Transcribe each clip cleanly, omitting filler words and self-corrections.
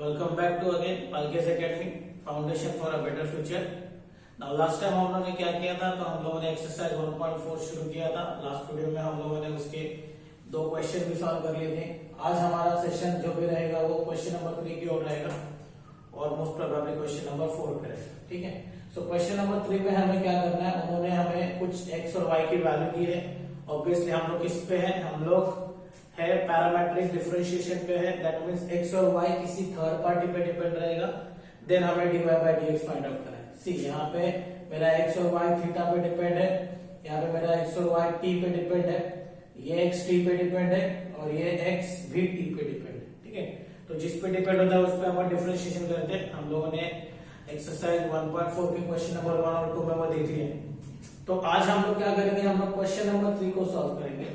Welcome back to again पालकेस academy foundation for a better future. Now last time हम लोगों ने क्या किया था, तो हम लोगों ने एक्सरसाइज 1.4 शुरू किया था। लास्ट वीडियो में हम लोगों ने उसके दो क्वेश्चन भी सॉल्व कर लिए थे। आज हमारा सेशन जो भी रहेगा वो क्वेश्चन नंबर 3 की ओर रहेगा और मोस्ट प्रोबेबली क्वेश्चन नंबर 4 पे रहेगा। ठीक है, सो क्वेश्चन नंबर 3 में हमें क्या करना है, उन्होंने हमें कुछ एक्स और वाई की वैल्यू दी है। ऑब्वियसली हम लोग किस पे है, हम लोग है पैरामेट्रिक डिफरेंशिएशन पे है। दैट मींस एक्स और वाई किसी थर्ड पार्टी पे डिपेंड रहेगा। देन हमें dy by dx find out करना है। सी यहाँ पे मेरा एक्स और वाई थीटा पे डिपेंड है, यहाँ पे मेरा एक्स और वाई टी पे डिपेंड है, ये एक्स टी पे डिपेंड है और ये एक्स भी टी पे डिपेंड है। ठीक है, तो जिस पे डिपेंड होता है उस पे हम डिफरेंशिएशन करते हैं। हम लोगों ने एक्सरसाइज 1.4 के क्वेश्चन नंबर 1 और 2 में वो देख लिए। तो आज हम लोग क्या करेंगे, हम लोग क्वेश्चन नंबर 3 को सॉल्व करेंगे।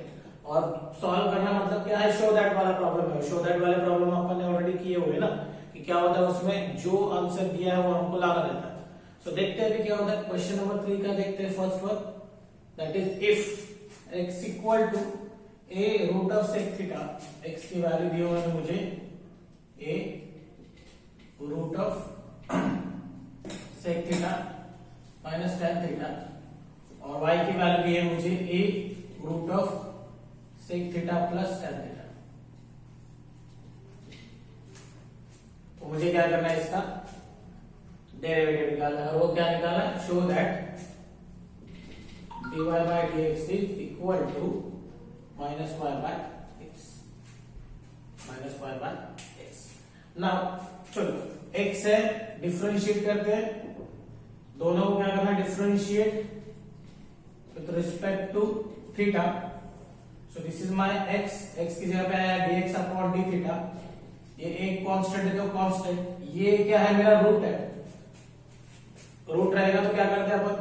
और सॉल्व करना मतलब क्या है, शो दैट वाला प्रॉब्लम है। शो दैट वाले प्रॉब्लम अपन ने ऑलरेडी किए हुए ना, कि क्या होता है उसमें जो आंसर दिया है वो हमको लाना रहता है। सो देखते हैं क्या होता है। क्वेश्चन नंबर 3 का देखते हैं first one, that is if x equal to a root of sec theta. x की वैल्यू दी हुई है मुझे a root of sec theta minus tan theta, और y की वैल्यू दी है मुझे a root of sec theta plus tan theta. तो मुझे क्या करना है, इसका डेरिवेटिव निकालना है। और वो क्या निकालना है, show that dy by dx is equal to minus y by x, minus y by x। Now चलो x है, डिफरेंशिएट करते हैं दोनों को। क्या करना है, differentiate with respect to theta. So this is my x, x की जगह पे आया dx अपॉन d थीटा। ये एक कांस्टेंट है तो कांस्टेंट, ये क्या है मेरा रूट है। रूट रहेगा तो क्या करते हैं अपन,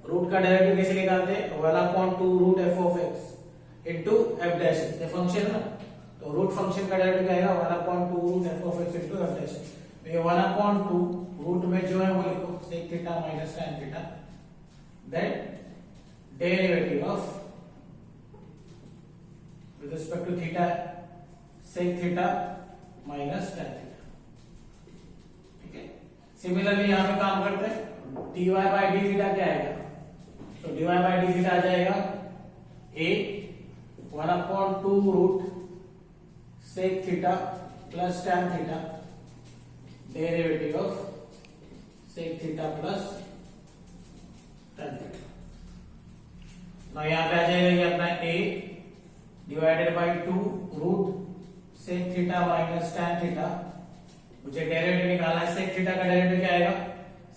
रूट का डेरिवेटिव कैसे निकालते हैं, 1/2 root f of x into f dash. ये फंक्शन है ना, तो रूट फंक्शन का डेरिवेटिव आएगा 1/2 root f of x into f dash. तो ये 1/2 रूट में जो है वो लिखो sec theta minus tan theta, then derivative of with respect to theta sec theta minus tan theta। ठीक है, सिमिलरली यहां पे काम करते हैं, dy by d theta क्या आएगा, तो dy by d theta आ जाएगा a 1/2 root sec theta plus tan theta derivative of sec theta plus tan theta। now यहां पे आ जाएगा ये अपना a divided by 2 root sec theta minus tan theta. मुझे डेरिवेटिव निकालना है। सेक थीटा का डेरिवेटिव क्या आएगा,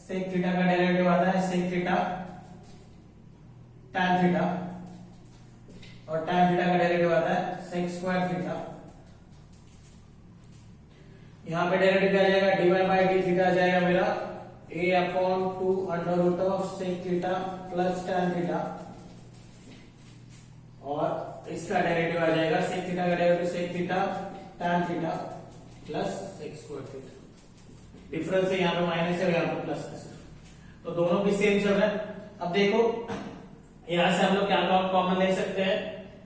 सेक थीटा का डेरिवेटिव आता है सेक थीटा tan थीटा, और tan थीटा का डेरिवेटिव आता है सेक स्क्वायर थीटा। यहां पे डेरिवेटिव क्या आ जाएगा, dy बाई d थीटा आ जाएगा मेरा a upon 2 under root of sec theta plus tan theta, और इसका डेरिवेटिव आ जाएगा सेक थीटा का derivative sec theta tan theta plus sec square theta. Difference है यहाँ पे माइनस है और यहाँ पे प्लस है, तो दोनों भी सेम चल रहा है। अब देखो यहां से हम लोग क्या कॉमन ले सकते हैं,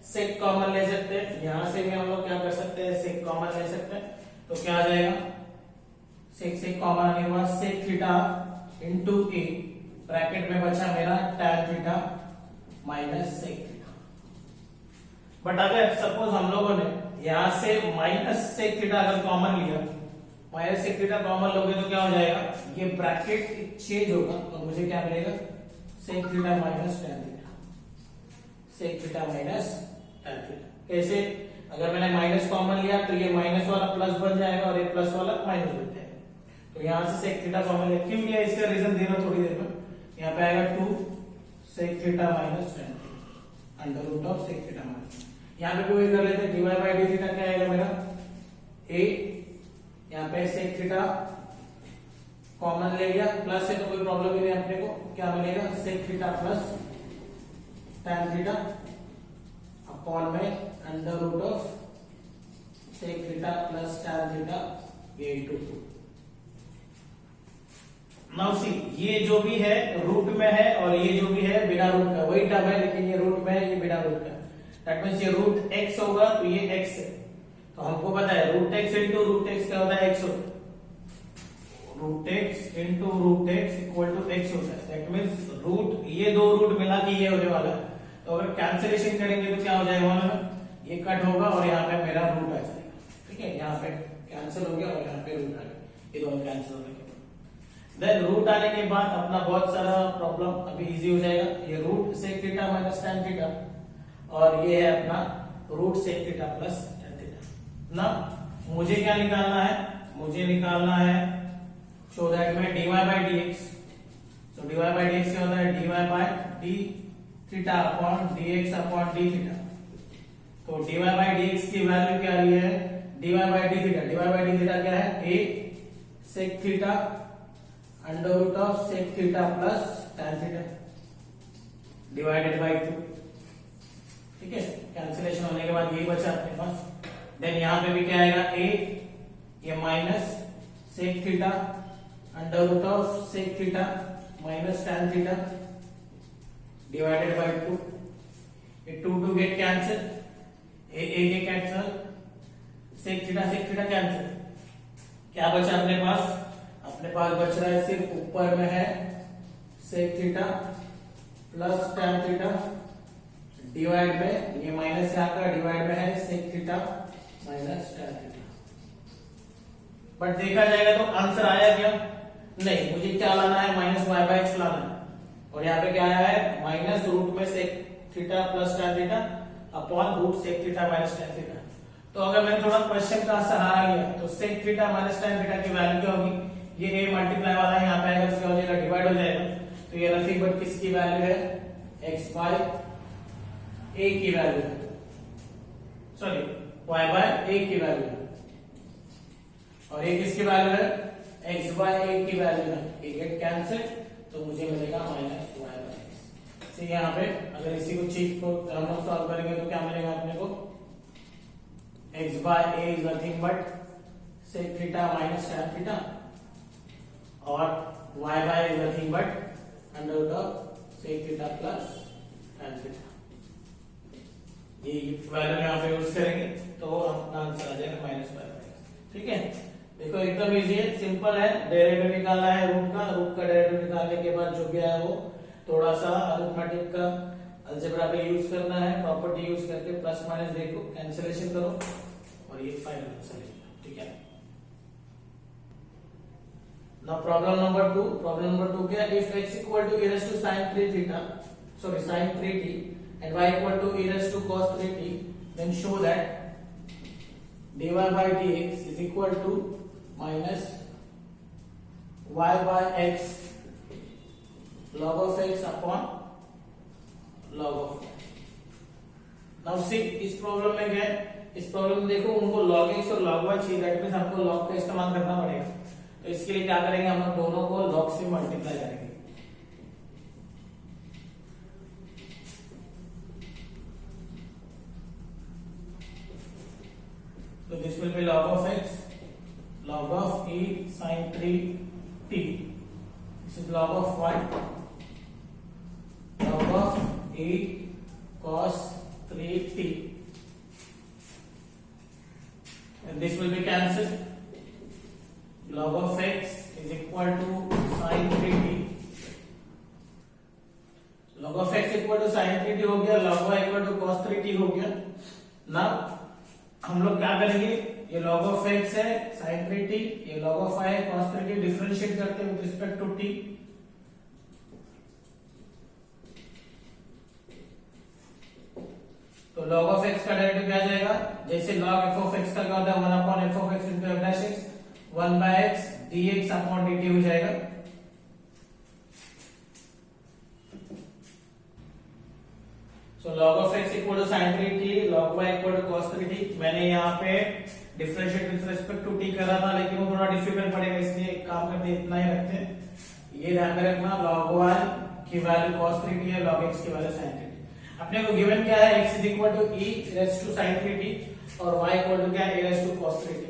सेक कॉमन ले सकते हैं। यहां से भी हम लोग क्या कर सकते हैं, सेक कॉमन ले सकते हैं। तो क्या आ जाएगा, सेक सेक कॉमन आने के बाद sec theta into a, bracket में बचा मेरा tan theta minus sec. But अगर सपोज हम लोगों ने यहां से माइनस सेक थीटा अगर कॉमन लिया, माइनस सेक थीटा कॉमन लोगे तो क्या हो जाएगा, ये ब्रैकेट चेंज होगा, तो मुझे क्या मिलेगा, sec theta minus tan theta, sec theta minus tan theta. कैसे, अगर मैंने माइनस कॉमन लिया तो ये माइनस वाला प्लस बन जाएगा और ये प्लस वाला माइनस बन जाएगा। तो यहां से सेक थीटा कॉमन लिया, क्यों लिया इसका रीजन देना थोड़ी देर में। यहाँ पे आएगा 2 sec theta minus tan theta under root of sec theta minus. यहाँ पे कोई कर लेते हैं, dy बाई d थीटा क्या आएगा मेरा a, यहाँ पे sec थीटा कॉमन ले लिया, प्लस है तो कोई प्रॉब्लम ही नहीं अपने को। क्या मिलेगा, sec theta plus tan theta upon में under root of sec theta plus tan theta into 2। Now see, ये जो भी है रूट में है और ये जो भी है बिना रूट का, वही टर्म है, लेकिन ये रूट में है, ये बिना रूट का। दैट मींस ये रूट x होगा तो ये x है। तो हमको पता है root x into root x क्या होता है, एक्स होता है। Root x into root x equal to x होता है। दैट मीन्स रूट, ये दो रूट मिला के ये होने वाला है। तो अगर कैंसिलेशन करेंगे तो क्या हो जाएगा मालूम, ये कट होगा और यहाँ पे मेरा रूट आ जाएगा। ठीक है, यहाँ पे कैंसिल हो गया और यहाँ पे रूट आ गया, ये दोनों कैंसिल होने के बाद देन रूट आने के बाद अपना बहुत सारा प्रॉब्लम अभी इजी हो जाएगा। ये root sec theta minus tan theta और ये है अपना root sec theta plus tan theta ना। मुझे क्या निकालना है, मुझे निकालना है सो दैट में dy by dx। So dy by dx क्या होता है, dy by d theta upon dx upon d theta. तो dy बाय dx की वैल्यू क्या रही है, dy by d theta. dy by d theta क्या है, a sec theta under root of sec theta plus tan theta divided by 2। ठीक है, cancellation होने के बाद यही बचा अपने पास। देन यहाँ पे भी क्या आएगा, a ये minus sec theta under root of sec theta minus tan theta divided by 2। ये 2 get cancel, a get cancel, sec theta cancel. क्या बचा अपने पास, अपने पास बच रहा है सिर्फ ऊपर में है sec theta plus tan theta divide में ये माइनस यहाँ का डिवाइड में है sec theta minus tan theta. But देखा जाएगा तो आंसर आया क्या, नहीं, मुझे क्या लाना है, माइनस वाई बाय एक्स लाना है। और यहाँ पे क्या आया है, माइनस रूट में sec theta plus tan theta upon root sec theta minus tan theta. तो अगर मैं थोड़ा क्वेश्चन का सहारा लिया तो sec theta minus tan theta की वैल्यू क्या होगी, ये a मल्टीप्लाई वाला यहाँ पे आएगा, क्या हो जाएगा, डिवाइड हो जाएगा। तो ये नथिंग बट किसकी वैल्यू है, x बाय a की वैल्यू है, सॉरी y बाय a की वैल्यू है। और ये किसकी वैल्यू है, x बाय a की वैल्यू है। ये गेट कैंसिल, तो मुझे मिलेगा माइनस y बाय x। तो यहाँ पे अगर इसी को चीज को हम लोग सॉल्व करेंगे तो क्या मिलेगा अपने को, x by a is nothing but sec theta minus tan theta और y by is nothing but under root of sec theta plus tan theta. ये वैल्यू यहाँ पे यूज करेंगे तो अपना आंसर आ जाएगा माइनस y बाय x। ठीक है, देखो एकदम इजी है, सिंपल है। डेरिवेटिव निकालना है रूट का डेरिवेटिव निकालने के बाद जो भी है वो थोड़ा सा अरिथमेटिक का अलजेब्रा पे यूज करना है, प्रॉपर्टी यूज करके प्लस माइनस देखो, कैंसिलेशन करो और ये फाइनल आंसर है। ठीक है, now problem number 2। Problem number 2 क्या, if x equal to e raised to sin 3 theta, sorry sin 3t and y equal to e raised to cos 3t, then show that dy by dx is equal to minus y by x log of x upon log of y। Now see इस problem में क्या है, इस problem में देखो उनको log x और log y चाहिए, दैट मींस हमको log का इस्तेमाल करना पड़ेगा। तो इसके लिए क्या करेंगे, हम लोग दोनों को log से मल्टीप्लाई करेंगे। तो this will B log of x log of e sin 3t, this is log of y log of e cos 3t, and this will be cancelled। log of x is equal to sin 3t, log of x equal to sin 3t हो गया, log y equal to cos 3t हो गया ना। हम लोग क्या करेंगे, ये log of x है sin 3t, ये log of y है cos 3t, डिफरेंशिएट करते हैं विद रिस्पेक्ट टू t। तो log of x का डेरिवेटिव क्या आ जाएगा, जैसे log f of x का क्या होता है, 1 upon f of x into f dash x, 1 by x dx upon dt हो जाएगा। So log of x equal to sin 3t, log y equal to cos 3t। मैंने यहाँ पे differentiate with respect to t करा था, लेकिन वो थोड़ा डिफिकल्ट पड़ेगा, इसलिए एक काम करते इतना ही रखते हैं। ये ध्यान में रखना, log y की वैल्यू cos 3t है, log x की वैल्यू sin 3t। अपने को गिवन क्या है, x is equal to e raise to sin 3t और y इक्वल टू क्या है, a raise to cos 3t।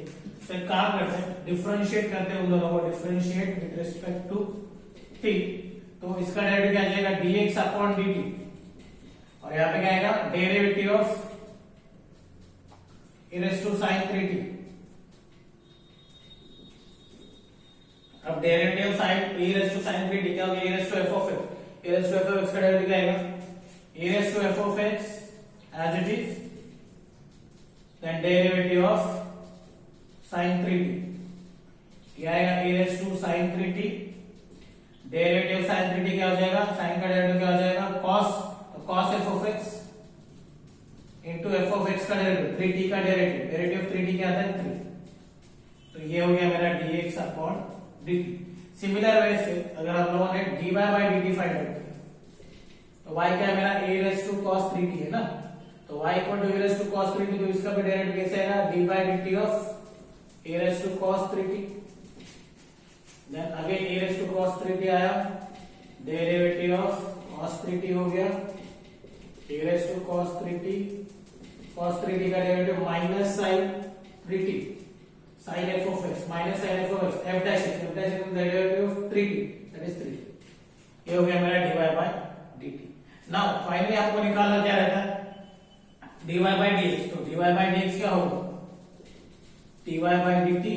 तो एक काम करते हैं, डिफरेंशिएट करते हैं उन दोनों को, differentiate with respect to t। तो इसका डेरिवेटिव क्या आ जाएगा, dx अपॉन dt, और यहाँ पे क्या आएगा, derivative of e raise to sin 3t अब derivative sine e raise to sine 3t क्या होगा, e raise to f of x, e raise to f of x का डेरिवेटिव क्या आएगा, e raise to f of x as it is, then derivative of sin 3t क्या आएगा, e raise to sin 3t, derivative sin 3t क्या हो जाएगा, sin का derivative क्या हो जाएगा cos f of x into f of x का डेरिवेटिव 3t का डेरिवेटिव 3t क्या आता है 3, तो ये हो गया मेरा dx upon dt। Similar way से अगर हम लोगों ने dy by dt find out किया तो y क्या है मेरा a raise to cos 3t है ना, तो y equal to a raise to cos 3t, तो इसका भी डेरिवेटिव कैसे आएगा, d by dt of a raise to cos 3t, then again a raise to cos 3t आया, डेरिवेटिव ऑफ cos 3t हो गया a raise to cos 3t, cos 3t का derivative minus sin 3t, sin f of x minus sin f of x, f dash is the derivative of 3t, that is 3t, ये हो गया मेरा dy by dt। Now finally आपको निकालना क्या रहता है, dy by dx, तो dy by dx क्या होगा, dy by dt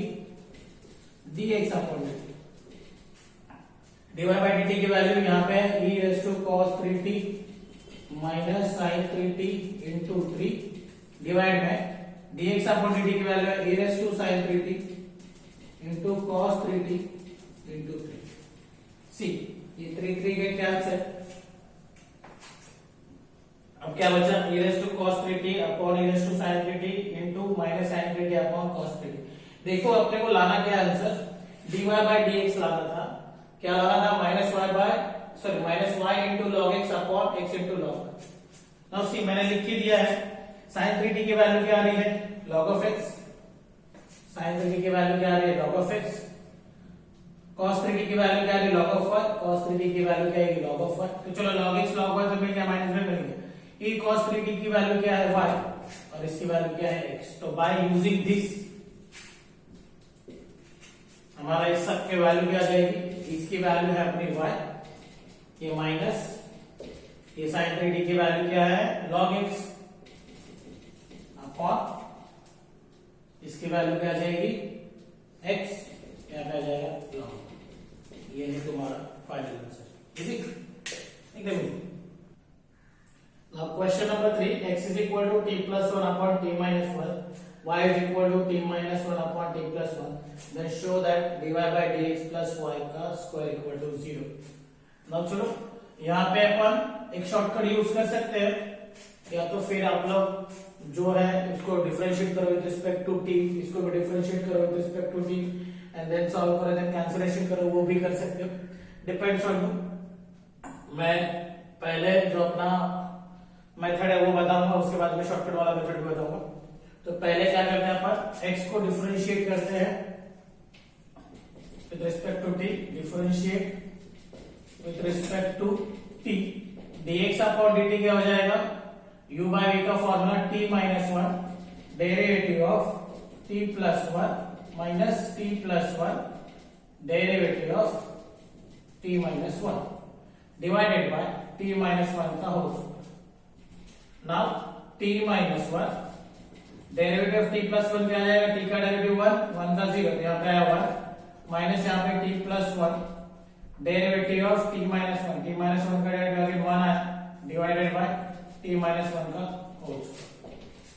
dx upon dt, dy by dt की वैल्यू यहाँ पे e raised to cos 3t minus sin 3t into 3 divide में dx अपॉन dt की वैल्यू है e raised to sin 3t into cos 3t into 3। सी ये 3 3 के cancel, अब क्या बचा, e raised to cos 3t upon e raised to sin 3t into minus sin 3t upon cos 3t। देखो अपने को लाना क्या आंसर, dy by dx लाना था, क्या लाना था, minus y into log x upon x into log। Now see मैंने लिख के दिया है, sin 3t की वैल्यू क्या आ रही है, log of x, sin 3t की वैल्यू क्या आ रही है, log of x, cos 3t की वैल्यू क्या आ रही है, log of y, cos 3t की वैल्यू क्या आएगी, log of y, तो चलो log x log y तो मिल गया, माइनस में मिल गया, e cos 3t की वैल्यू क्या है y और इसकी वैल्यू क्या है x, तो बाय यूजिंग दिस हमारा इस सब के वैल्यू क्या आ जाएगी, इसकी वैल्यू है अपनी y, ये माइनस ये sin 3t की वैल्यू क्या है log x अपॉन इसकी वैल्यू क्या आ जाएगी x, क्या आ जाएगा log। ये है तुम्हारा फाइनल आंसर, इजी एकदम। Now question number 3, x is equal to t plus 1 upon t minus 1, y is equal to t minus 1 upon t plus 1, then show that dy by dx plus y का square equal to 0। Now चलो यहाँ पे अपन एक shortcut use कर सकते हैं, या तो फिर आप लोग जो है इसको डिफरेंशिएट करो विद रिस्पेक्ट टू t, इसको भी डिफरेंशिएट करो with respect to t and then solve करो, देन कैंसिलेशन करो, वो भी कर सकते हो, डिपेंड्स ऑन यू। मैं पहले जो अपना मेथड है वो बताऊंगा, उसके बाद में शॉर्टकट वाला मेथड भी बताऊंगा। तो पहले क्या करते हैं अपन, x को डिफरेंशिएट करते हैं with respect to t, differentiate with respect to t, dx upon dt क्या हो जाएगा, u by v का formula t minus 1 derivative of t plus 1 minus t plus 1 derivative of t minus 1 divided by t minus 1 का whole. Now t minus 1 derivative of t plus 1 क्या आ जाएगा, t का derivative 1 का 0, तो यहाँ पे आया 1 माइनस यहाँ पे t plus 1 derivative of t minus 1, t minus 1 का डेरिवेटिव 1 आया डिवाइडेड बाय t माइनस 1 का whole.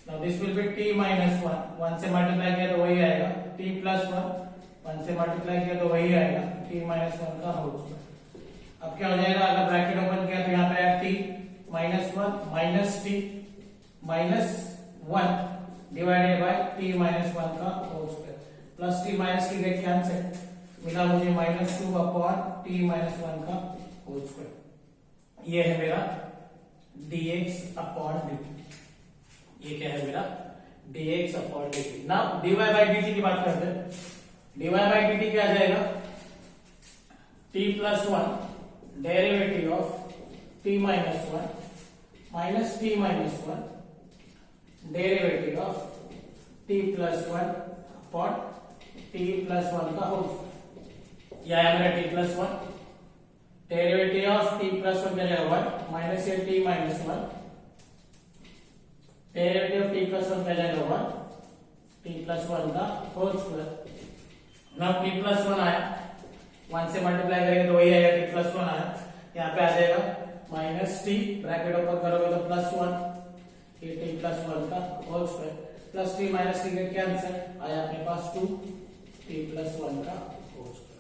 Now this will be t minus 1 से मल्टीप्लाई किया तो वही आएगा, t प्लस 1 से मल्टीप्लाई किया तो वही आएगा, t माइनस 1 का होल। अब क्या हो जाएगा, अगर ब्रैकेट ओपन किया तो यहाँ पे आया t minus 1 minus t minus 1 divided by t minus 1 का whole square, plus t minus की गेट कैंसिल, मिला मुझे माइनस 2 अपॉन t माइनस 1 का होल स्क्वायर। ये है मेरा dx अपॉन dt, ये क्या है मेरा dx upon dt। Now dy by dt की बात करते हैं, dy बाय dt क्या आ जाएगा, t plus 1 derivative of t minus 1 minus t minus 1 derivative of t plus 1 upon t plus 1 का होल स्क्वायर। यह है मेरा t plus 1 derivative of t plus 1 क्या जाएगा 1 माइनस ये t minus 1 derivative of t plus 1 क्या जाएगा 1 t plus 1 का whole square. Now t plus 1 आया, 1 से मल्टीप्लाई करेंगे तो वही आएगा टी प्लस 1 आया, यहाँ पे आ जाएगा माइनस टी, ब्रैकेट ओपन करोगे तो प्लस 1, ये टी प्लस 1 का whole square, plus t minus t cancel, आया अपने पास 2 टी प्लस 1 का होल स्क्वायर।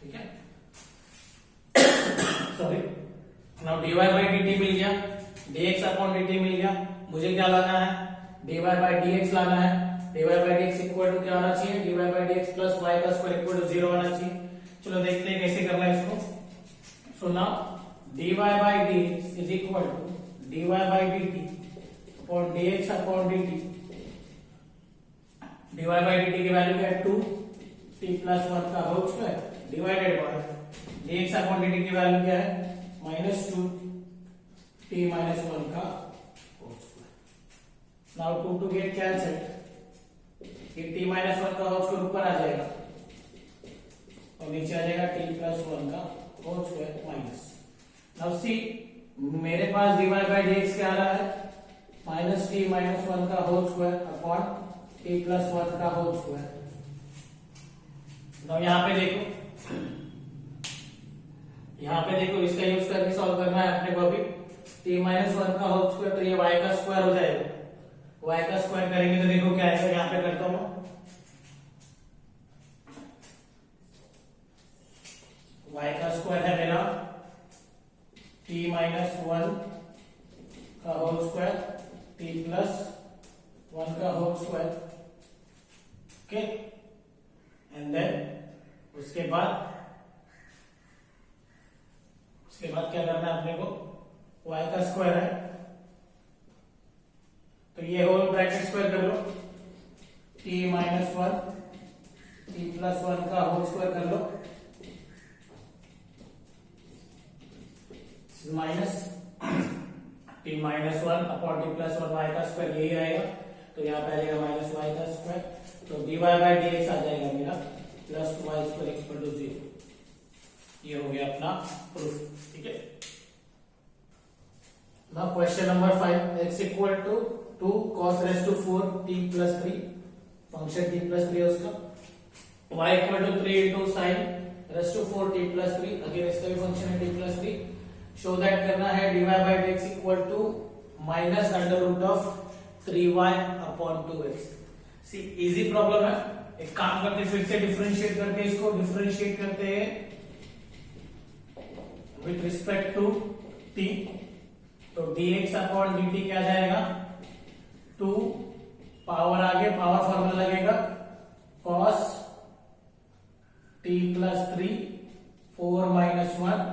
ठीक है, sorry, now dy by dt मिल गया, dx अपॉन dt मिल गया, मुझे क्या लाना है, dy बाई dx लाना है, dy by dx equal to क्या होना चाहिए, dy by dx plus y का स्क्वायर इक्वल टू 0 होना चाहिए। चलो देखते हैं कैसे करना है इसको। So now dy by dx is equal to dy by dt upon dx upon dt, dy by dt की वैल्यू क्या है 2 t प्लस 1 का whole square divided by dx upon dt की वैल्यू क्या है माइनस 2 t माइनस 1 का whole square. Now 2 two get cancelled, ये t minus 1 का होल स्क्वायर ऊपर आ जाएगा और नीचे आ जाएगा t प्लस 1 का whole square minus. Now see मेरे पास dy बाई dx क्या आ रहा है, माइनस t माइनस 1 का whole square upon t plus 1 का होल स्क्वायर। नाउ यहाँ पे देखो, इसका यूज करके सॉल्व करना है अपने को अभी। t माइनस 1 का होल स्क्वायर तो ये y का स्क्वायर हो जाएगा, y का स्क्वायर करेंगे तो देखो क्या आएगा, यहाँ पे करता हूँ y का स्क्वायर है मेरा t माइनस 1 का होल स्क्वायर t प्लस 1 का whole square. Okay, and then उसके बाद क्या करना है अपने को, y का स्क्वायर है तो ये होल ब्रैकेट स्क्वायर कर लो, t माइनस 1 t प्लस 1 का होल स्क्वायर कर लो, minus t minus 1 upon t plus 1 y का स्क्वायर यही रहेगा, तो यहाँ पे आ जाएगा माइनस y का स्क्वायर, तो dy बाई dx आ जाएगा मेरा plus y square equal to 0। ये हो गया अपना प्रूफ। ठीक है, now question number 5, x equal to 2 cos raise to 4 t plus 3, function t plus 3 है उसका, y equal to 3 into sine raise to 4 t plus 3, again इसका भी फंक्शन है t प्लस 3। शो दैट करना है dy by dx equal to minus under root of 3y upon 2x। See easy problem है, एक काम करते फिर से डिफरेंशिएट करते हैं, इसको डिफरेंशिएट करते हैं विथ रिस्पेक्ट टू t, तो dx अपॉन dt क्या जाएगा 2 पावर आगे पावर फॉर्मूला लगेगा cos t plus 3 4 minus 1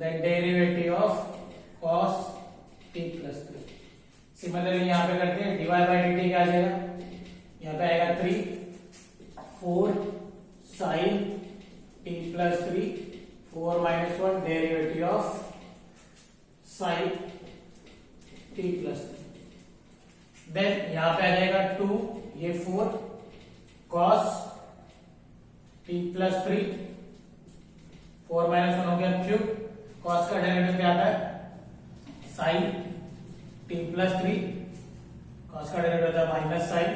then derivative of cos t plus 3। Similarly यहाँ पे करते हैं dy बाई dt क्या आ जाएगा, यहाँ पे आएगा 3 4 sin t plus 3 4 minus 1 derivative of sin t plus 3, then यहाँ पे आ जाएगा 2 ये 4 cos t प्लस 3 4 माइनस 1 हो गया क्यूब, cos का डेरिवेटिव क्या आता है sin t प्लस 3, cos का डेरिवेटिव होता है minus sin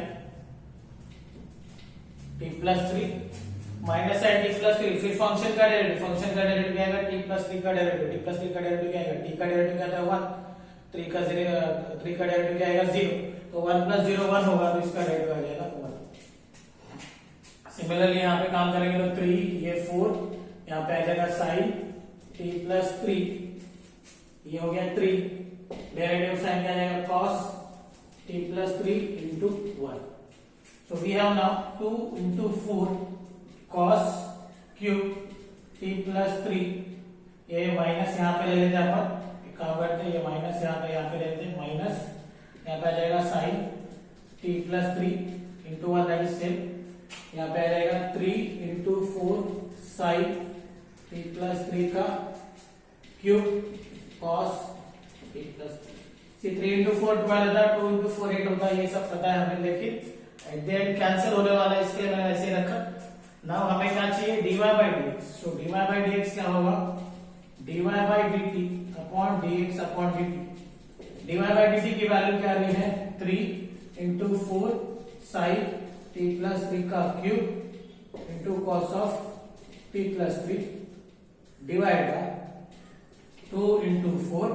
t plus 3 minus sin t plus 3, फिर फंक्शन का डेरिवेटिव क्या आएगा t प्लस 3 का डेरिवेटिव, t प्लस 3 का डेरिवेटिव क्या आएगा, t का डेरिवेटिव क्या आता है 1, 3 का डेरिवेटिव क्या आएगा 0, तो 1 प्लस 0 1 होगा, तो इसका डेरिवेटिव आ जाएगा 1। सिमिलरली यहाँ पे काम करेंगे तो 3 ये 4 यहाँ पे आ जाएगा sin t प्लस 3, ये हो गया 3, डेरिवेटिव साइन क्या आ जाएगा cos t plus 3 into 1। So we have now 2 into 4 cos cube t plus 3, ये माइनस यहाँ पे ले लेते हैं अपन, एक काम करते हैं ये माइनस यहाँ पे लेते हैं, माइनस यहाँ पे आ जाएगा sin t plus 3 into 1 that is same, यहाँ पे आ जाएगा 3 इंटू 4 sin t plus 3 का cube cos t plus 3, 3 into 4 12 होता है, 2 इंटू 4 8 होता है, ये सब पता है हमें, लेकिन एट द एंड कैंसिल होने वाला है, इसके लिए मैंने ऐसे रखा। नाउ हमें क्या चाहिए dy by dx, so dy by dx क्या होगा dy by dt upon dx upon dt, dy by dt की वैल्यू क्या आ रही है 3 इंटू 4 साइन t प्लस 3 का cube into cos of t plus 3 divide by 2 into 4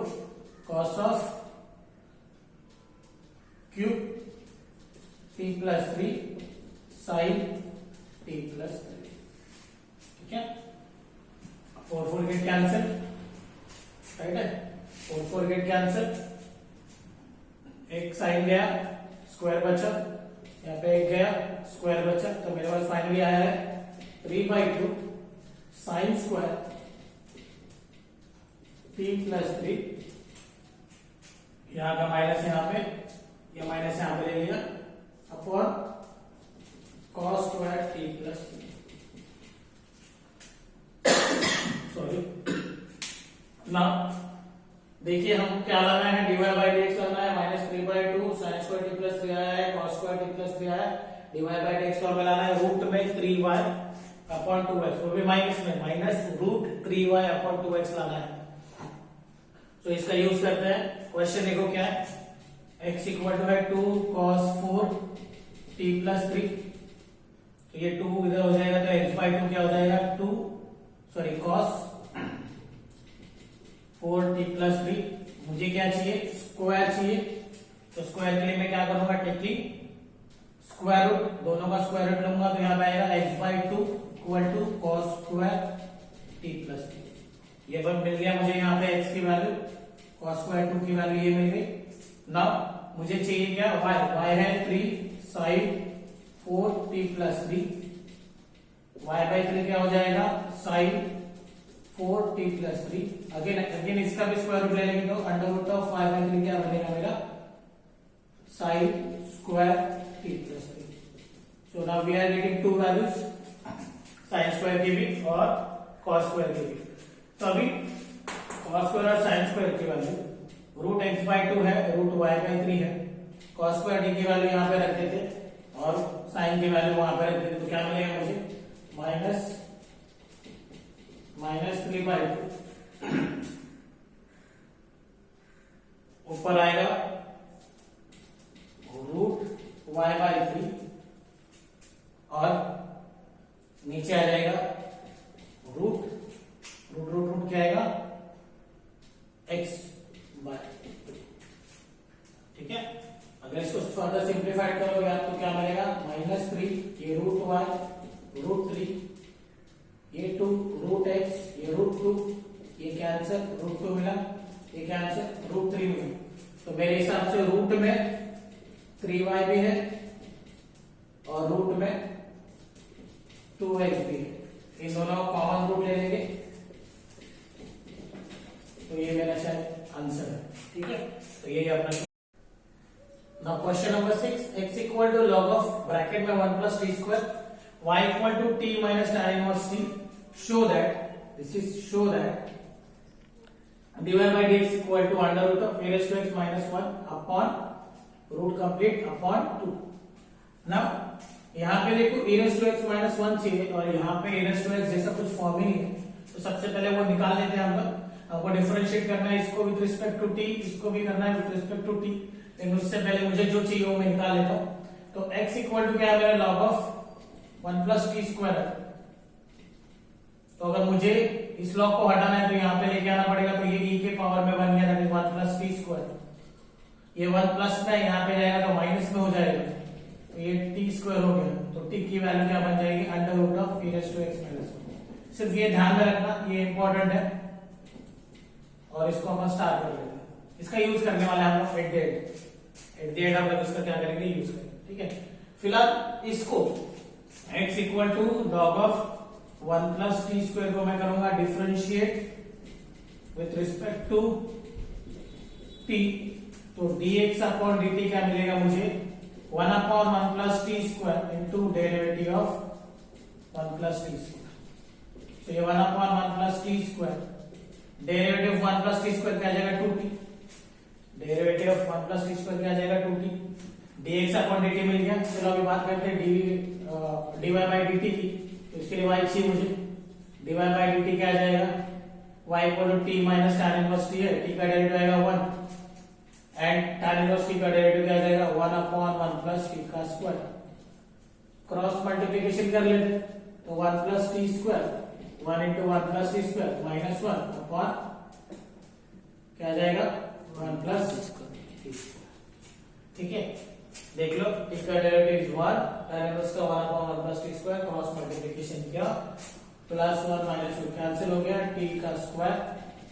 cos of cube t plus 3 sine t plus 3। ठीक है, 4 get cancel, right है, 4 get cancel, एक sine गया स्क्वायर बचा, यहाँ पे एक गया स्क्वायर बचा, तो मेरे पास फाइनली आया है 3/2 साइन स्क्वायर टी प्लस 3, यहाँ का माइनस यहाँ पे, ये माइनस यहाँ पे ले लिया, upon cos square t plus 3। Sorry, ना देखिए हम क्या लाना है, dy बाई dx लाना है, -3/2 sin स्क्वायर टी प्लस 3 आया है, cos स्क्वायर टी प्लस 3 आया है, dy बाई dx को हमें लाना है रूट में 3y अपॉन 2x, वो भी माइनस में, minus root 3y upon 2x लाना है। तो इसका यूज करते हैं, क्वेश्चन देखो क्या है, x इक्वल टू है 2 cos 4 t प्लस 3, तो ये 2 इधर हो जाएगा तो x/2 क्या हो जाएगा 2 सॉरी cos 4 टी प्लस 3। मुझे क्या चाहिए, स्क्वायर चाहिए, तो स्क्वायर के लिए मैं क्या करूंगा, टेकिंग स्क्वायर रूट, दोनों का स्क्वायर रूट लूंगा, तो यहाँ पे आएगा x/2 equal to cos square t plus 3। ये पर मिल गया मुझे यहाँ पे x की वैल्यू, cos स्क्वायर 2 की वैल्यू ये मिल गई। नाउ मुझे चाहिए क्या, y है 3 sin 4 टी प्लस 3, y/3 क्या हो जाएगा sin 4 टी प्लस 3, अगेन इसका भी स्क्वायर रूट ले लेंगे तो अंडर रूट ऑफ y/3 क्या बनेगा मेरा sin square t plus 3। So now we are getting two values, sin square की भी और cos स्क्वायर की भी। तो अभी cos स्क्वायर और sin स्क्वायर की वैल्यू रूट x/2 है, रूट y/3 है, cos स्क्वायर टी की वैल्यू यहाँ पे रख देते और sin की वैल्यू वहां पे रख देते, तो क्या मिलेगा मुझे -3/2 ऊपर आएगा रूट y/3 और नीचे आ जाएगा रूट क्या आएगा x/3। ठीक है, अगर इसको फर्दर सिंप्लीफाइड करोगे आप तो क्या मिलेगा -3, ये रूट y रूट 3, ये 2 रूट x, ये रूट 2, ये कैंसिल रूट 2 मिला, ये कैंसिल रूट 3 मिला। तो मेरे हिसाब से रूट में 3y भी है और रूट में 2x भी है, इन दोनों का कॉमन रूट ले लेंगे, तो ये मेरा शायद आंसर है। ठीक है, तो यही अपना। Now question number 6, x equal to log of bracket में 1 plus T square, y equal to t minus tan inverse t, show that dy by dx equal to under root of a raised to x minus 1 upon root complete upon 2। Now यहाँ पे देखो a raised to x minus 1 चाहिए और यहाँ पे a raised to x जैसा कुछ form ही नहीं है, तो सबसे पहले वो निकाल लेते हैं हम लोग। हमको डिफरेंशिएट करना है इसको विद रिस्पेक्ट टू t, इसको भी करना है विद रिस्पेक्ट टू t, लेकिन उससे पहले मुझे जो चाहिए वो मैं निकाल लेता हूँ। तो x इक्वल टू क्या है मेरा log of 1 plus T square, तो अगर मुझे इस लॉग को हटाना है तो यहाँ पे लेके आना पड़ेगा, तो ये e के पावर में बन गया, that is 1 plus T square, ये 1 प्लस में यहाँ पे जाएगा तो माइनस में हो जाएगा, तो ये टी स्क्वायर हो गया, तो टी की वैल्यू क्या बन जाएगी under root of e raise to x minus 1। सिर्फ ये ध्यान में रखना, ये इंपॉर्टेंट है, और इसको हम स्टार कर लेते हैं। इसका यूज करने वाले हम लोग एट द एंड हम लोग इसका क्या करेंगे, यूज करेंगे। ठीक है, फिलहाल इसको x equal to log of 1 plus T square को मैं करूंगा differentiate with respect to t, तो dx अपॉन dt क्या मिलेगा मुझे 1 upon 1 plus T square into derivative of 1 plus T square. तो ये 1 upon 1 plus T square, derivative 1 plus T square क्या आ जाएगा 2t, derivative of 1 plus T square क्या आ जाएगा 2t, dx अपॉन dt मिल गया। चलो अभी बात करते हैं dy बाई dt की, तो इसके लिए y चाहिए मुझे, dy बाई dt क्या आ जाएगा y equal to t minus tan inverse t है, t का डेरिवेटिव आएगा 1 एंड tan इनवर्स t का डेरिवेटिव क्या आ जाएगा 1 अपॉन 1 प्लस t का स्क्वायर। क्रॉस मल्टीप्लिकेशन कर लेते, तो 1 plus T square 1 into 1 plus T square minus 1 upon क्या आ जाएगा 1 प्लस टी स्क्वायर। ठीक है, देख लो इसका डेरिवेटिव इज 1, tan इनवर्स का 1 upon 1 plus T square, cross multiplication किया, प्लस 1 माइनस 2 कैंसिल हो गया, t का स्क्वायर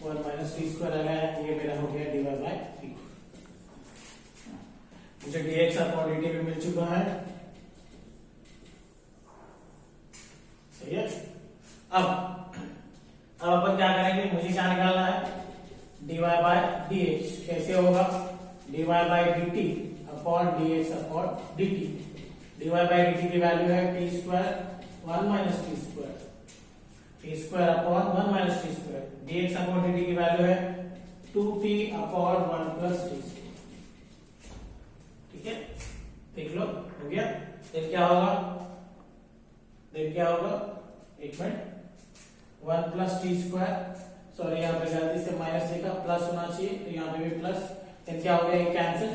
1 माइनस टी स्क्वायर आ गया, ये मेरा हो गया dy बाय टी। मुझे dx अपॉन dt भी मिल चुका है। सही है, अब अपन क्या करेंगे, मुझे क्या निकालना है, dy बाय dx कैसे होगा, dy by dt upon dx upon dt। dy by dt की वैल्यू है t square 1 minus T square, t square upon 1 minus T square, dx upon dt की वैल्यू है 2t upon 1 plus T square. ठीक है, देख लो हो गया। फिर क्या होगा, देख क्या होगा, एक minute, 1 plus T square, sorry यहाँ पे गलती से माइनस लिखा, प्लस होना चाहिए, तो यहाँ पे भी प्लस, फिर क्या हो गया, ये कैंसिल,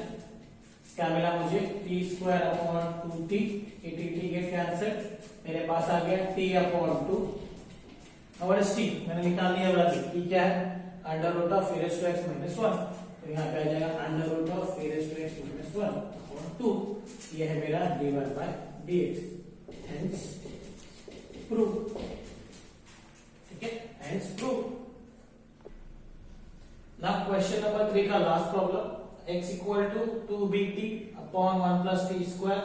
क्या मिला मुझे, T square upon 2t, T get cancel, मेरे पास आ गया t अपॉन 2, और टी मैंने निकाल लिया वैल्यू, टी क्या है, under root of e raised to x minus 1, तो यहाँ पे आ जाएगा under root of e raised to x minus 1 upon 2, ये है मेरा dy by dx, hence prove. ठीक है, hence prove. Now question number 3 का last problem, x equal to 2bt upon 1 plus T square,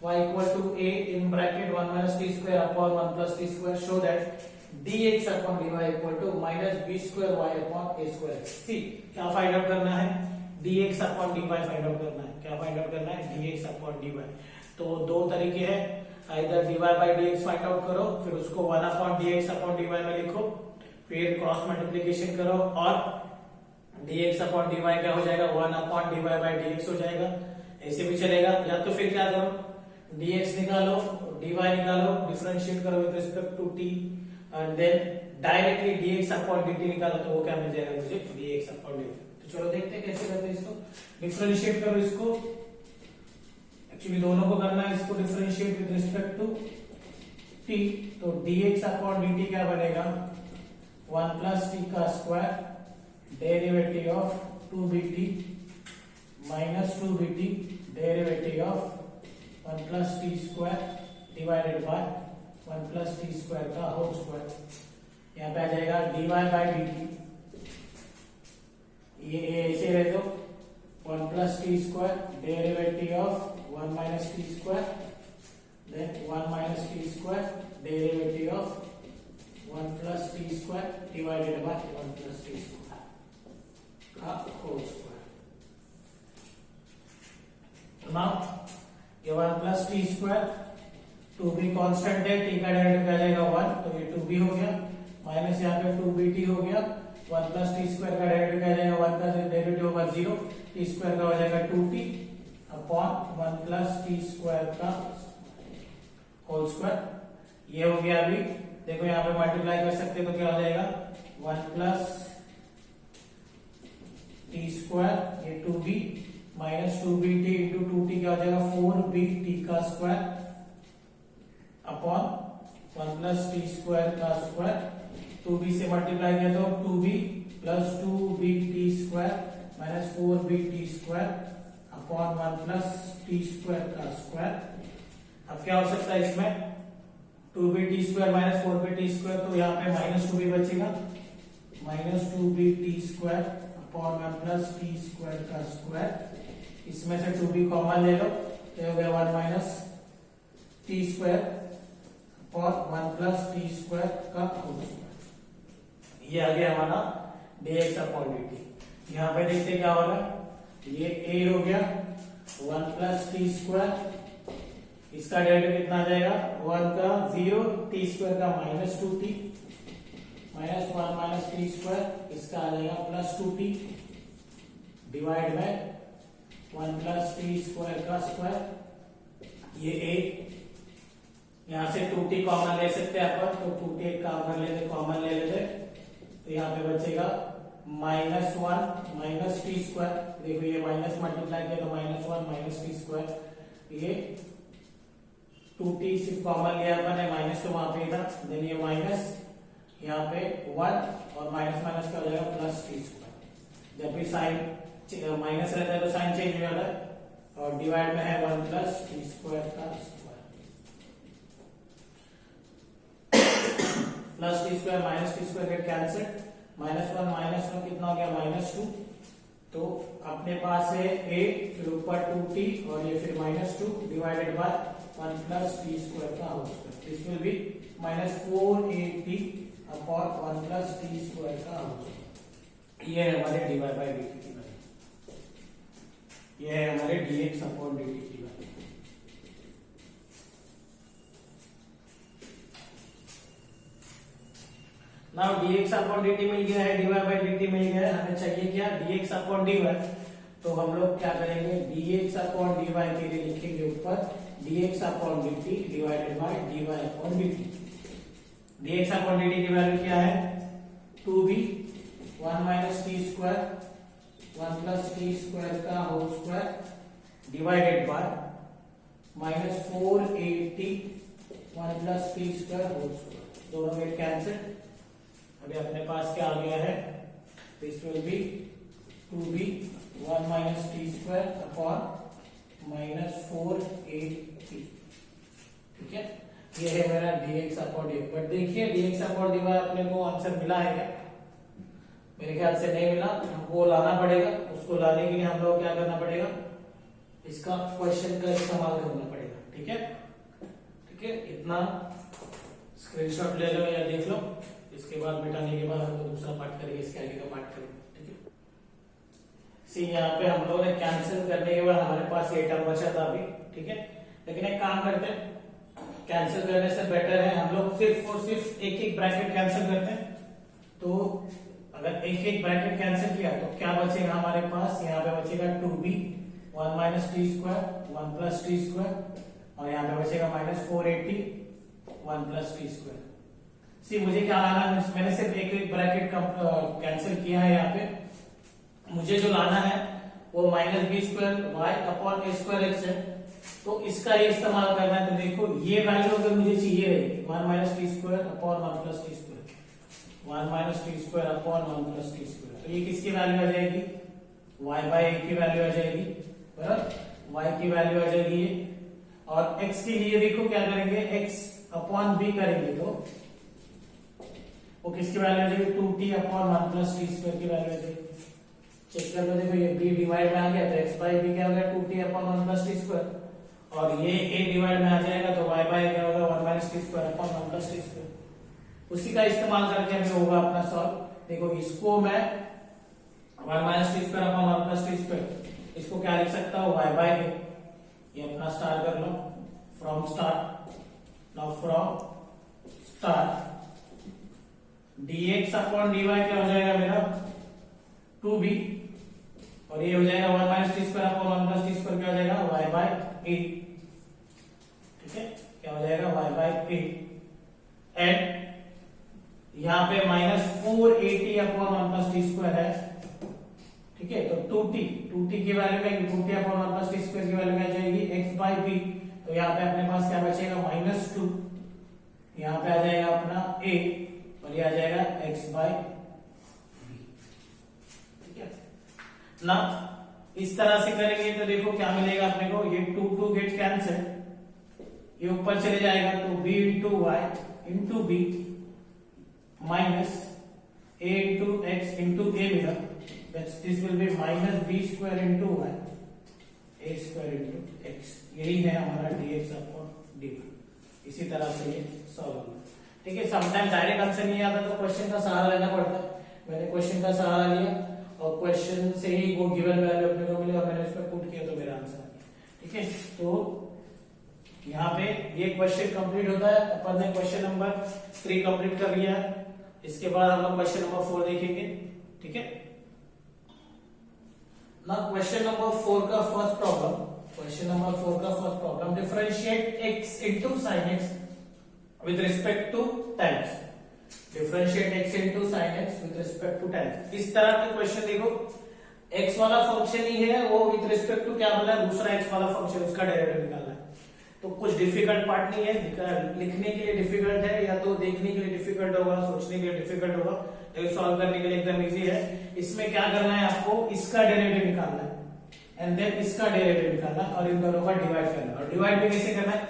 y equal to a in bracket 1 minus T square upon 1 plus T square, show that dx upon dy equal to minus b square y upon a square. See क्या find out करना है, dx upon dy find out करना है, क्या find out करना है, dx upon dy। तो दो तरीके हैं, इधर dy by dx find out करो, फिर उसको 1 अपॉन dx अपॉन dy में लिखो, फिर क्रॉस मल्टीप्लिकेशन करो और dx अपॉन dy क्या हो जाएगा, 1 अपॉन dy बाय dx हो जाएगा। ऐसे भी चलेगा, या तो फिर क्या करो, dx निकालो, dy निकालो, डिफरेंशिएट करो with respect to t, and then directly dx upon dt निकालो, तो वो क्या मिल जाएगा मुझे, dx अपॉन dt। तो चलो देखते हैं कैसे करते हैं इसको, डिफरेंशिएट करो इसको, एक्चुअली दोनों को करना है, इसको differentiate with respect to t, तो dx अपॉन dt क्या बनेगा, 1 प्लस t का square derivative of 2bt minus 2bt derivative of 1 plus T square divided by 1 plus T square का होल स्क्वायर। यहाँ पे आ जाएगा dy बाय dt, ये ऐसे रह दो, 1 plus T square derivative of 1 minus T square, then 1 minus T square derivative of 1 plus T square divided by 1 plus T square का होल स्क्वायर। नाउ ये 1 plus T square, 2b constant है, t का derivative आ जाएगा 1, तो ये 2b हो गया, माइनस यहाँ पे 2bt हो गया, 1 प्लस टी स्क्वायर का डेरिवेटिव आ जाएगा 1 का डेरिवेटिव होगा 0, टी स्क्वायर का हो जाएगा 2t upon 1 plus T square का होल स्क्वायर। ये हो गया, अभी देखो यहाँ पे मल्टीप्लाई कर सकते तो क्या हो जाएगा, 1 प्लस टी स्क्वायर, ये 2b minus 2bt into 2t क्या हो जाएगा, 4bt का square upon 1 plus T square का स्क्वायर, 2b से मल्टीप्लाई किया तो 2b plus 2bt square minus 4bt square upon 1 plus T square का स्क्वायर। अब क्या हो सकता है इसमें, 2bt square minus 4bt square, तो यहाँ पे माइनस 2b बचेगा, minus 2bt square upon 1 plus T square का स्क्वायर, इसमें से 2b कॉमन ले लो, तो हो गया 1 minus T square upon 1 plus T square का होल स्क्वायर। ये आ गया हमारा dx अपॉन dt। यहाँ पे देखते क्या होगा, ये a हो गया 1 प्लस टी स्क्वायर, इसका डेरिवेटिव कितना आ जाएगा, 1 का 0, टी स्क्वायर का minus 2t, minus 1 minus T square, इसका आ जाएगा plus 2t divide by 1 plus T square का स्क्वायर, ये a, यहां से 2t कॉमन ले सकते हैं अपन, तो 2t एक काम कर लेते, कॉमन ले लेते, तो यहाँ पे बचेगा माइनस 1 माइनस टी स्क्वायर, देखो ये माइनस मल्टीप्लाई किया तो माइनस 1 माइनस टी स्क्वायर, ये 2t सिर्फ कॉमन लिया अपन ने, माइनस तो वहां पे था, देन ये माइनस यहाँ पे 1 और माइनस माइनस क्या हो जाएगा प्लस टी स्क्वायर। जब भी साइन माइनस रहता है तो साइन चेंज हो जाता है, और डिवाइड में है 1 प्लस टी स्क्वायर का square, plus T square minus T square get cancel, -1 कितना हो गया -2। तो अपने पास है a, फिर ऊपर 2t और ये फिर -2 divided by 1 plus T square का whole square. This will be -4at upon 1 plus T square का होल स्क्वायर। ये है हमारे dy बाय dt की वैल्यू, ये है हमारे dx अपॉन dt की value. Now dx upon dt मिल गया है, dy बाय dt मिल गया है, हमें चाहिए क्या dx अपॉन dy। तो हम लोग क्या करेंगे dx अपॉन dy के लिए लिखेंगे ऊपर dx upon dt divided by dy upon dt। dx upon dt की वैल्यू क्या है 2b 1 minus T square 1 plus T square का whole square divided by -4at 1 plus T square whole square. दोनों में कैंसिल, अभी अपने पास क्या आ गया है, this will B 2b 1 minus T square upon -4at। ठीक है, ये है मेरा dx अपॉन dy। बट देखिए dx अपॉन dy अपने को आंसर मिला है क्या? मेरे ख्याल से नहीं मिला, हमको लाना पड़ेगा। उसको लाने के लिए हम लोग क्या करना पड़ेगा, इसका क्वेश्चन का इस्तेमाल करना पड़ेगा। ठीक है, ठीक है, इतना स्क्रीनशॉट ले लो या देख लो, इसके बाद मिटाने के बाद हम लोग दूसरा पार्ट करेंगे, इसके आगे का पार्ट करेंगे। ठीक है, सी यहाँ पे हम लोगों ने कैंसिल करने के बाद हमारे पास ये टर्म बचा था अभी। ठीक है, लेकिन एक काम करते हैं, कैंसिल करने से बेटर है हम लोग सिर्फ और सिर्फ एक एक ब्रैकेट कैंसिल करते हैं। तो अगर एक एक ब्रैकेट कैंसिल किया तो क्या बचेगा हमारे पास, यहाँ पे बचेगा 2b 1 minus T square 1 plus T square, और यहाँ पे बचेगा -4at 1 प्लस टी स्क्वायर। सी मुझे क्या लाना है, मैंने सिर्फ एक एक ब्रैकेट कैंसिल किया है। यहाँ पे मुझे जो लाना है वो -b square y upon a square x है, तो इसका ही इस्तेमाल करना है। तो देखो ये वैल्यू अगर मुझे चाहिए रहेगी 1 minus T square upon 1 plus T square, 1 minus T square upon 1 plus T square, तो ये किसकी वैल्यू आ जाएगी, y बाय a की वैल्यू आ जाएगी, बराबर y की वैल्यू आ जाएगी ये। और x के लिए देखो क्या करेंगे, x अपॉन b करेंगे तो वो किसकी वैल्यू आ जाएगी 2t upon 1 plus T square की वैल्यू आ जाएगी। चेक कर लो, देखो ये b डिवाइड में आ गया तो x बाय b क्या हो गया 2t upon 1 plus T square, और ये a डिवाइड में आ जाएगा तो y बाय क्या होगा 1 minus T square upon 1 plus T square. उसी का इस्तेमाल करके हमें होगा अपना सॉल्व। देखो इसको मैं 1 minus T square upon 1 plus T square, इसको क्या लिख सकता हूँ y बाय a, ये अपना स्टार्ट कर लो from start. Now from start dx upon dy क्या हो जाएगा मेरा 2b, और ये हो जाएगा 1 minus T square upon 1 plus T square क्या हो जाएगा y बाय a। ठीक है, क्या हो जाएगा y बाय a, एंड यहाँ पे -4at upon 1 plus T square है। ठीक है, तो 2t की वैल्यू क्या, 2t upon 1 plus T square की वैल्यू क्या जाएगी x बाय b। तो यहाँ पे अपने पास क्या बचेगा -2, यहाँ पे आ जाएगा अपना a और ये आ जाएगा x बाय b। ठीक है ना, इस तरह से करेंगे तो देखो क्या मिलेगा अपने को, ये 2 गेट कैंसिल, ये ऊपर चले जाएगा तो b into y into b minus a into x into a मिला, this will be -b square into y a square into x। यही है हमारा dx अपॉन dy। इसी तरह से ये सॉल्व होगा। ठीक है, समटाइम डायरेक्ट आंसर नहीं आता तो क्वेश्चन का सहारा लेना पड़ता है। मैंने क्वेश्चन का सहारा लिया और क्वेश्चन से ही वो गिवन वैल्यू अपने को मिली और मैंने उसमें पुट किया तो मेरा आंसर आ गया। ठीक है, तो यहाँ पे ये क्वेश्चन कंप्लीट होता है। अपन ने क्वेश्चन नंबर 3 कंप्लीट कर लिया है। इसके बाद हम लोग क्वेश्चन नंबर 4 देखेंगे। ठीक है, ना क्वेश्चन नंबर 4 का फर्स्ट प्रॉब्लम, क्वेश्चन नंबर 4 का first problem, differentiate x into sin x with respect to tan x। Differentiate x into sin x with respect to tan x। इस तरह के क्वेश्चन देखो, x वाला फंक्शन ही है वो with respect to क्या बोला है, दूसरा x वाला फंक्शन, उसका डेरिवेटिव निकालना है। तो कुछ डिफिकल्ट पार्ट नहीं है, लिखने के लिए डिफिकल्ट है या तो देखने के लिए डिफिकल्ट होगा, सोचने के लिए डिफिकल्ट होगा, लेकिन सॉल्व करने के लिए एकदम इजी है। इसमें क्या करना है आपको, इसका डेरिवेटिव निकालना है एंड देन इसका डेरिवेटिव निकालना है और इन दोनों का डिवाइड करना है। और डिवाइड भी कैसे करना है,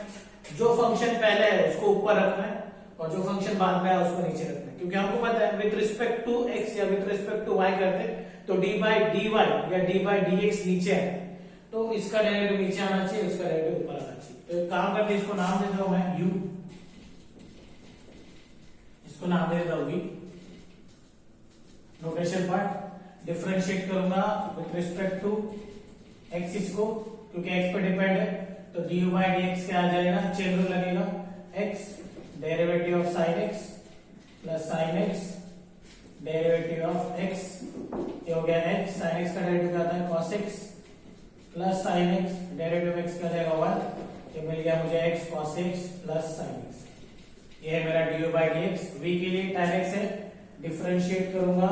जो फंक्शन पहले है उसको ऊपर रखना है और जो फंक्शन बाद में है उसको नीचे रखना है, क्योंकि हमको पता है विद रिस्पेक्ट टू एक्स या विद रिस्पेक्ट टू वाई करते तो डी बाई डी वाई या डी बाई डी एक्स नीचे है, तो इसका डेरिवेटिव नीचे आना चाहिए, इसका डेरिवेटिव ऊपर आना चाहिए। तो एक काम करके इसको नाम दे देता हूं मैं u, इसको नाम दे देता हूं v। नोटेशन पार्ट, डिफरेंशिएट करूंगा विद रिस्पेक्ट टू x इसको, क्योंकि x पर डिपेंड है, तो du by dx क्या आ जाएगा, चेन रूल लगेगा, x derivative of sin x plus sin x derivative of x, ये हो गया x, sin x का डेरिवेटिव क्या आता है cos x plus sin x derivative x का जाएगा 1, ये मिल गया मुझे x cos x plus sin x, ये है मेरा du by dx। v के लिए tan x है, डिफरेंशिएट करूंगा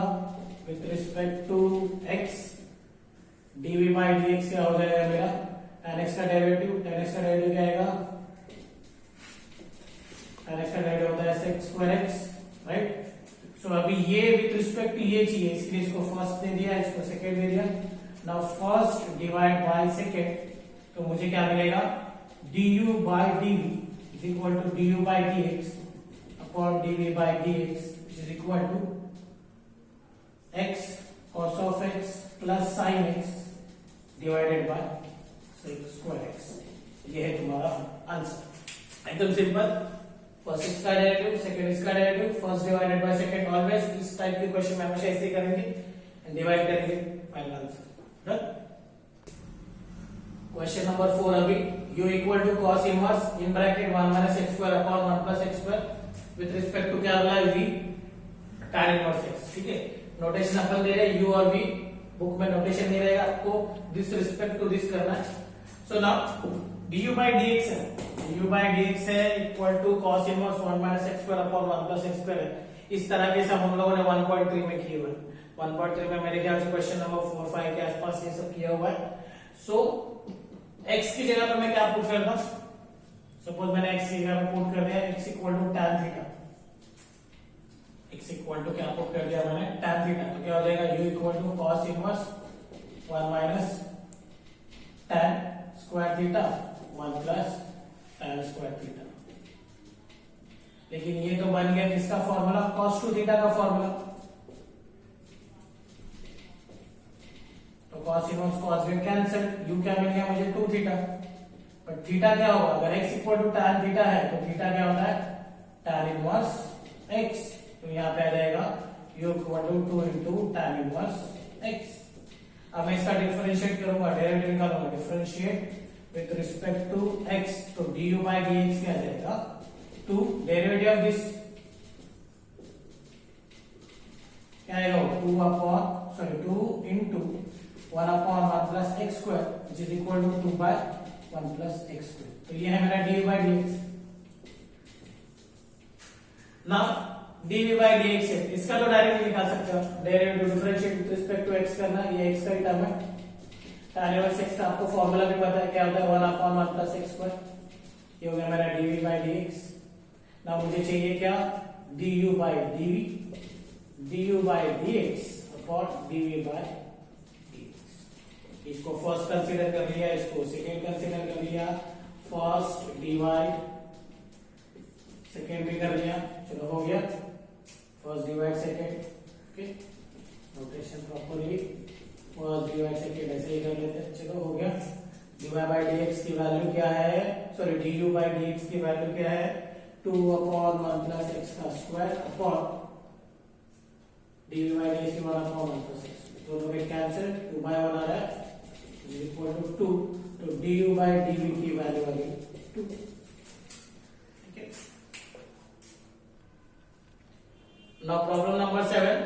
with respect to x, dv by dx क्या हो जाएगा मेरा tan x का डेरिवेटिव, tan x का डेरिवेटिव क्या आएगा, tan x का डेरिवेटिव होता है sec square x, राइट। सो अभी ये विद रिस्पेक्ट टू ये चाहिए, इसलिए इसको फर्स्ट दे दिया, इसको सेकंड दे दिया। Now first divide by second, तो मुझे क्या मिलेगा, du by dv is equal to du by dx upon dv by dx which is equal to x cos of x plus sin x divided by sec square x। ये है तुम्हारा answer, एकदम simple. First इसका derivative, second इसका derivative, first divided by second, always इस type के question में हमेशा ऐसे ही करेंगे एंड डिवाइड करेंगे, final answer done. Question number 4 अभी, u equal to cos inverse in bracket 1 minus x square upon 1 plus x square with respect to क्या बोला है v tan इनवर्स x, ठीक है। नोटेशन अपन दे रहे हैं u और v, बुक में नोटेशन नहीं रहेगा, आपको दिस रिस्पेक्ट टू दिस करना है। So now du by dx है, du by dx है equal to cos inverse 1 minus x square upon 1 plus x square है। इस तरह के सब हम लोगों ने 1.3 में किए हुए, 1.3 में मेरे ख्याल से क्वेश्चन नंबर 4 5 के आसपास ये सब किया हुआ है। सो x की जगह पर मैं क्या पुट करता हूं, सपोज मैंने x की जगह पर पुट कर दिया x equal to tan theta, x equal to क्या पुट कर दिया मैंने tan थीटा, तो क्या हो जाएगा u equal to cos inverse 1 minus tan square theta 1 plus tan square theta. लेकिन ये तो बन गया किसका फॉर्मूला, cos 2 थीटा का फॉर्मूला, तो cos inverse cos get cancel, u क्या मिल गया मुझे 2 थीटा, बट थीटा क्या होगा, अगर x equal to tan theta है तो थीटा क्या होता है tan इनवर्स x, तो यहाँ पे आ जाएगा u equal to 2 into tan inverse x। अब मैं इसका डिफरेंशिएट करूंगा, डेरिवेटिव निकालूंगा, differentiate with respect to x, तो du by dx क्या आ जाएगा 2, डेरिवेटिव ऑफ दिस क्या आएगा 2 upon sorry 2 into 1 upon 1 plus x square which is equal to 2 बाय 1 प्लस x स्क्वायर, तो ये है मेरा du by dx। Now dv by dx है, इसका तो डायरेक्ट निकाल सकते हो, derivative differentiate with respect to x करना, ये x का ही टर्म है, tan इनवर्स x का आपको फॉर्मूला भी पता है क्या होता है 1 अपॉन 1 प्लस x स्क्वायर, ये हो गया मेरा dv by dx। नाउ मुझे चाहिए क्या du by dv, du by dx upon dv by dx। इसको फर्स्ट कंसीडर कर लिया, इसको सेकंड कंसीडर कर लिया, फर्स्ट डिवाइड सेकंड भी कर लिया, चलो हो गया first divide second, okay notation properly first divide second ऐसे ही कर लेते हैं, चलो हो गया। dy by dx की वैल्यू क्या है, सॉरी du by dx की वैल्यू क्या है 2 अपॉन 1 प्लस x का square upon dv by dx की 1 अपॉन 1 प्लस x, दोनों के कैंसिल 2 by 1 आ रहा है इज इक्वल टू 2, तो du by dv की वैल्यू आ गई 2, ठीक है। Now problem number 7,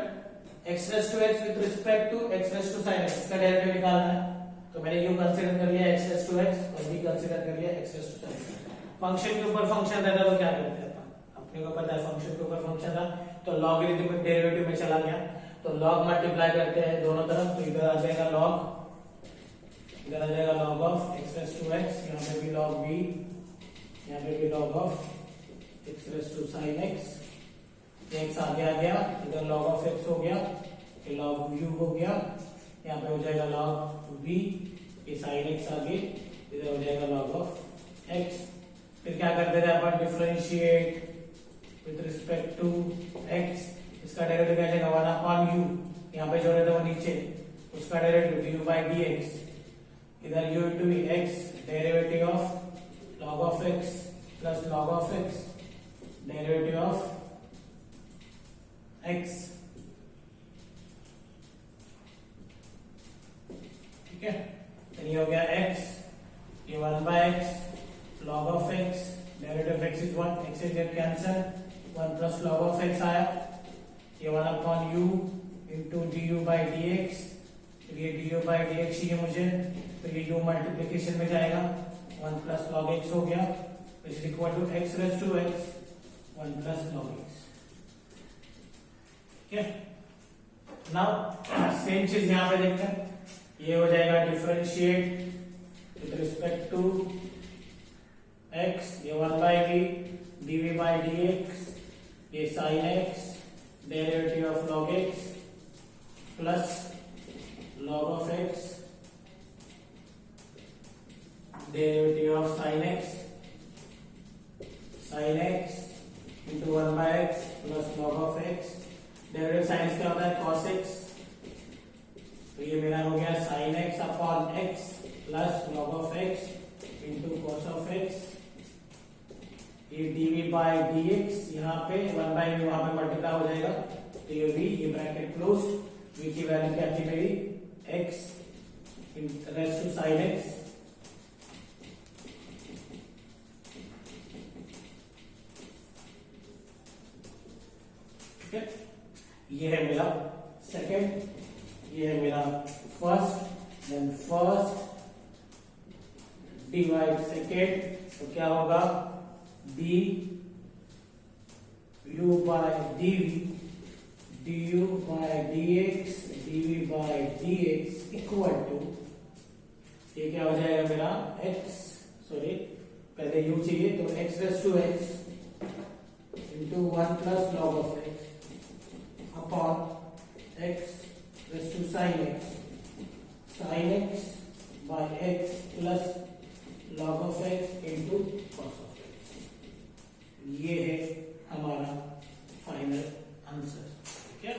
x raise to x with respect to x raise to sin x, इसका डेरिवेटिव निकालना है, तो मैंने u कंसीडर कर लिया x रेज़ टू x और v कंसीडर कर लिया x raise to sin x। Function के ऊपर फंक्शन रहता तो क्या करते हैं अपन, अपने को पता है फंक्शन के ऊपर फंक्शन था तो लॉगरिथमिक डेरिवेटिव में चला गया, तो लॉग मल्टीप्लाई करते हैं दोनों तरफ, तो इधर आ जाएगा लॉग, इधर आ जाएगा log of x raise to x, यहाँ पे भी log v यहाँ पे भी log of x raise to sine x, x आगे आ गया, इधर log of x हो गया, ये log u हो गया, यहाँ पे हो जाएगा log v, ये साइन एक्स आगे, इधर हो जाएगा log of x। फिर क्या कर देते हैं अपन, differentiate with respect to x, इसका डेरिवेटिव क्या जाएगा 1 अपॉन u, यहाँ पे जो रहता है वो नीचे, उसका डेरिवेटिव du by dx, इधर u into x, derivative of log of x plus log of x, derivative of x, ठीक है। तो ये हो गया x, ये 1 by x, log of x, derivative of x is 1, x is get cancel, 1 plus log of x आया, ये 1 upon u into du by dx, फिर ये du by dx चाहिए मुझे, तो ये u मल्टीप्लिकेशन में जाएगा, 1 plus log x हो गया, which is equal to x raised to x, 1 plus log x, ठीक है। नाउ सेम चीज यहाँ पे देखते हैं, ये हो जाएगा differentiate with respect to x, ये 1 by v dv by dx, ये sin x, derivative of log x plus log of x, derivative of sin x, sin x into 1 by x plus log of x, derivative sin x क्या होता है cos x, तो ये मेरा हो गया sin x upon x plus log of x into cos of x, ये dv by dx, यहाँ पे 1 by v वहां पे मल्टीप्लाई हो जाएगा, तो ये v, ये ब्रैकेट क्लोज, v की वैल्यू क्या थी मेरी x raise to sin x, ठीक है। ये है मेरा सेकंड, ये है मेरा first, then first divide second, तो क्या होगा d u by dv du by dx dv by dx equal to, ये क्या हो जाएगा मेरा x, सॉरी पहले u चाहिए, तो x raise to x into 1 plus log of x upon x raise to sin x by x plus log of x into cos of x, ये है हमारा फाइनल आंसर, ठीक है।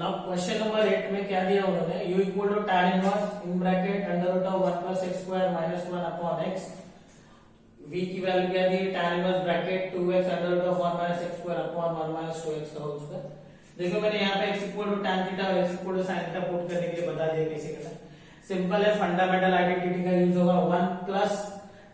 नाउ क्वेश्चन नंबर 8 में क्या दिया उन्होंने, u equal to tan inverse in bracket under root of 1 plus x square minus 1 upon x, v की वैल्यू क्या दी, tan inverse bracket 2x under root of 1 minus x square upon 1 minus 2x का whole square. देखो मैंने यहाँ पे x equal to tan theta और x equal to sin theta put करने के लिए बता दिया कैसे करना है, सिंपल है, फंडामेंटल आइडेंटिटी का यूज होगा, 1 plus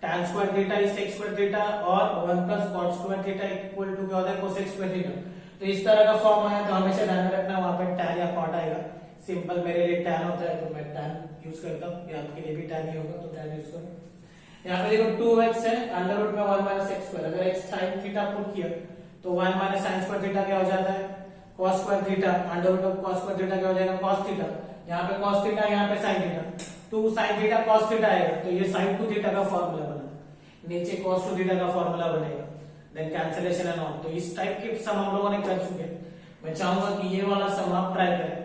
tan square theta is sec square theta और 1 plus cot square theta equal to क्या होता है cosec स्क्वायर थीटा। तो इस तरह का फॉर्म आया तो हमेशा ध्यान में रखना वहां पे tan या cot आएगा, सिंपल मेरे लिए tan होता है तो मैं tan यूज करता हूँ, ये आपके लिए भी tan ही होगा तो tan यूज करो। यहाँ पे देखो 2x है अंडर रूट में 1 माइनस x स्क्वायर, अगर x sin थीटा पुट किया तो 1 माइनस sin स्क्वायर थीटा क्या हो जाता है cos square theta, under root of cos square theta क्या हो जाएगा cos थीटा, यहाँ पे cos थीटा यहाँ पे sin theta, 2 sin theta cos theta आएगा तो ये sin 2 थीटा का फॉर्मूला बना, नीचे cos 2 थीटा का फॉर्मूला बनेगा, देन कैंसिलेशन एंड ऑल। तो इस टाइप के सम हम लोगों ने कर चुके हैं, मैं चाहूंगा कि ये वाला सम आप ट्राई करें,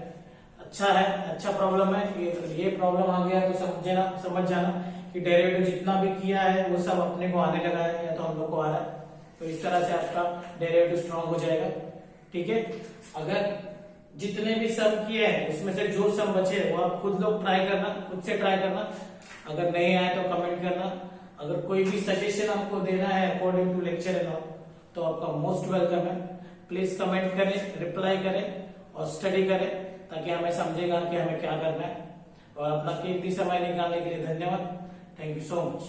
अच्छा है, अच्छा प्रॉब्लम है, ये प्रॉब्लम आ गया तो समझ जाना कि डेरिवेटिव जितना भी किया है वो सब अपने को आने लगा है या तो हम लोग को आ रहा है, तो इस तरह से आपका डेरिवेटिव स्ट्रांग हो जाएगा, ठीक है। अगर जितने भी सम किए हैं उसमें से जो सम बचे वो आप खुद लोग ट्राई करना, खुद से ट्राई करना, अगर नहीं आए तो कमेंट करना, अगर कोई भी सजेशन आपको देना है according to lecture and all तो आपका मोस्ट वेलकम है, प्लीज कमेंट करें, रिप्लाई करें और स्टडी करें ताकि हमें समझेगा कि हमें क्या करना है। और अपना कीमती समय निकालने के लिए धन्यवाद, थैंक यू सो मच।